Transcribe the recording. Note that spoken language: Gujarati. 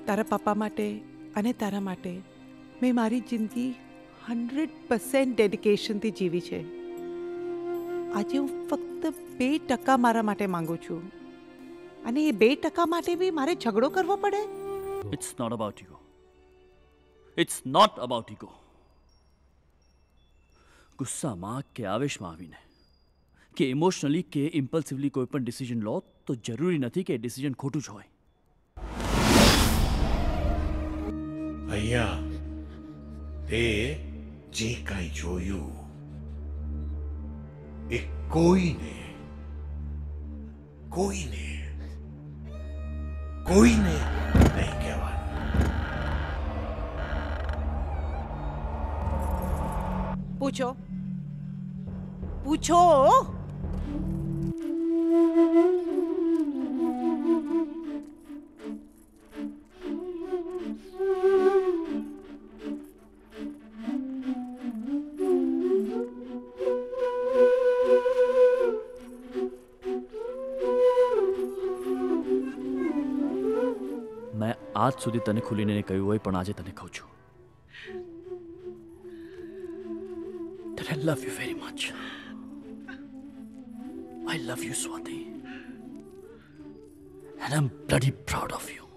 તારા પપ્પા માટે અને તારા માટે મેં મારી જિંદગી 100% ડેડિકેશનથી જીવી છે. આજે હું ફક્ત 2% મારા માટે માંગુ છું, અને એ 2% માટે બી મારે ઝઘડો કરવો પડે? It's not about ego. It's not about ego. ગુસ્સામાં કે આવેશમાં આવીને કે ઇમોશનલી કે ઇમ્પલ્સિવલી કોઈ પણ ડિસિઝન લો તો જરૂરી નથી કે એ ડિસિઝન ખોટું જ હોય. અહીંયા તે જે કાંઈ જોયું એ કોઈને કોઈને કોઈને નહીં કહેવાનું. પૂછો પૂછો. મેં આજ સુધી તને ખુલીને નહીં કહ્યું હોય, પણ આજે તને કહું છું that I love you very much. I love you, Swati. And I'm bloody proud of you.